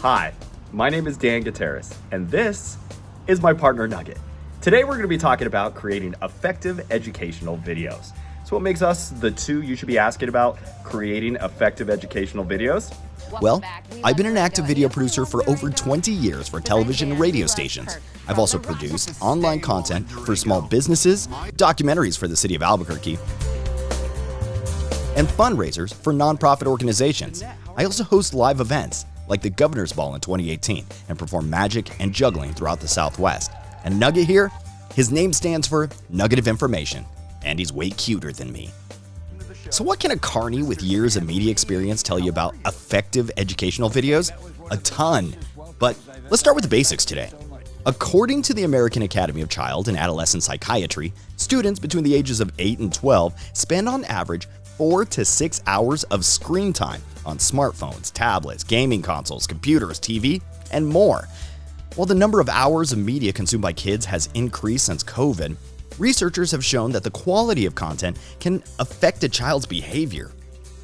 Hi, my name is Dan Gutierrez, and this is my partner Nugget. Today we're going to be talking about creating effective educational videos. So what makes us the two you should be asking about creating effective educational videos? Well, I've been an active video producer for over 20 years for television and radio stations. I've also produced online content for small businesses, documentaries for the city of Albuquerque, and fundraisers for nonprofit organizations. I also host live events like the Governor's Ball in 2018 and perform magic and juggling throughout the Southwest. And Nugget here, his name stands for Nugget of Information, and he's way cuter than me. So what can a carny with years of media experience tell you about effective educational videos? A ton. But let's start with the basics today. According to the American Academy of Child and Adolescent Psychiatry, students between the ages of 8 and 12 spend on average 4 to 6 hours of screen time on smartphones, tablets, gaming consoles, computers, TV, and more. While the number of hours of media consumed by kids has increased since COVID, researchers have shown that the quality of content can affect a child's behavior.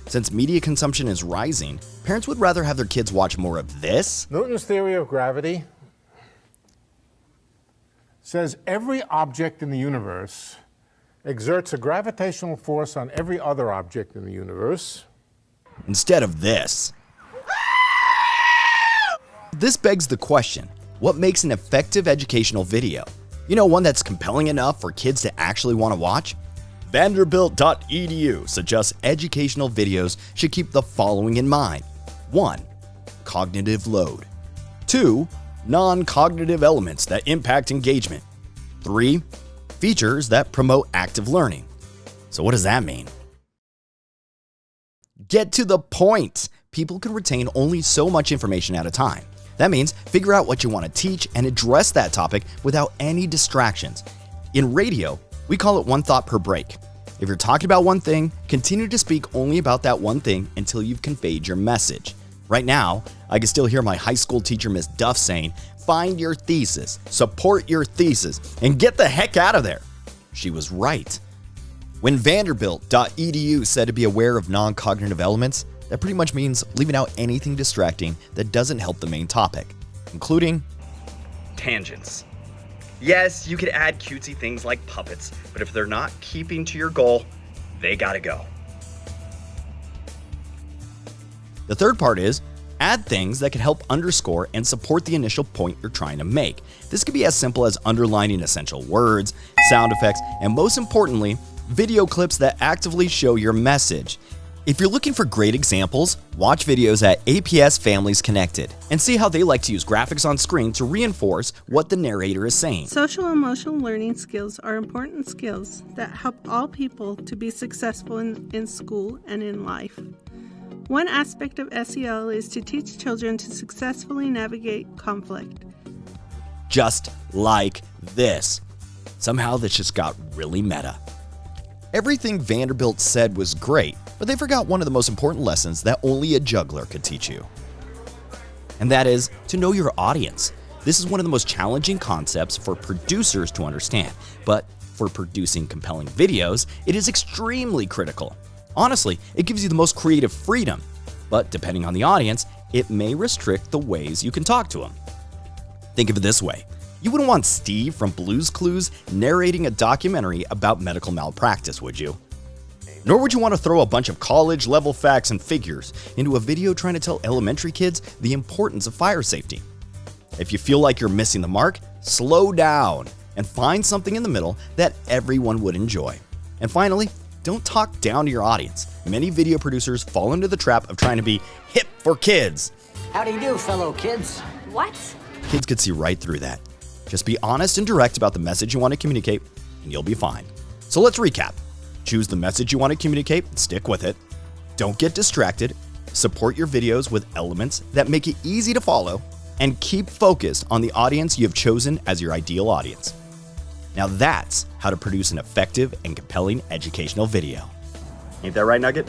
Since media consumption is rising, parents would rather have their kids watch more of this. Newton's theory of gravity says every object in the universe exerts a gravitational force on every other object in the universe, instead of this. This begs the question, what makes an effective educational video? You know, one that's compelling enough for kids to actually want to watch? Vanderbilt.edu suggests educational videos should keep the following in mind. 1. Cognitive load. 2. Non-cognitive elements that impact engagement. 3. Features that promote active learning. So what does that mean? Get to the point. People can retain only so much information at a time. That means figure out what you want to teach and address that topic without any distractions. In radio, we call it one thought per break. If you're talking about one thing, continue to speak only about that one thing until you've conveyed your message. Right now, I can still hear my high school teacher, Miss Duff, saying, "Find your thesis, support your thesis, and get the heck out of there." She was right. When Vanderbilt.edu said to be aware of non-cognitive elements, that pretty much means leaving out anything distracting that doesn't help the main topic, including Tangents. Yes, you could add cutesy things like puppets, but if they're not keeping to your goal, they gotta go. The third part is add things that can help underscore and support the initial point you're trying to make. This could be as simple as underlining essential words, sound effects, and most importantly, video clips that actively show your message. If you're looking for great examples, watch videos at APS Families Connected and see how they like to use graphics on screen to reinforce what the narrator is saying. Social emotional learning skills are important skills that help all people to be successful in school and in life. One aspect of SEL is to teach children to successfully navigate conflict. Just like this. Somehow this just got really meta. Everything Vanderbilt said was great, but they forgot one of the most important lessons that only a juggler could teach you. And that is to know your audience. This is one of the most challenging concepts for producers to understand, but for producing compelling videos, it is extremely critical. Honestly, it gives you the most creative freedom, but depending on the audience, it may restrict the ways you can talk to them. Think of it this way. You wouldn't want Steve from Blue's Clues narrating a documentary about medical malpractice, would you? Nor would you want to throw a bunch of college-level facts and figures into a video trying to tell elementary kids the importance of fire safety. If you feel like you're missing the mark, slow down and find something in the middle that everyone would enjoy. And finally, don't talk down to your audience. Many video producers fall into the trap of trying to be hip for kids. How do you do, fellow kids? What? Kids could see right through that. Just be honest and direct about the message you want to communicate, and you'll be fine. So let's recap. Choose the message you want to communicate and stick with it. Don't get distracted. Support your videos with elements that make it easy to follow, and keep focused on the audience you have chosen as your ideal audience. Now that's how to produce an effective and compelling educational video. Ain't that right, Nugget?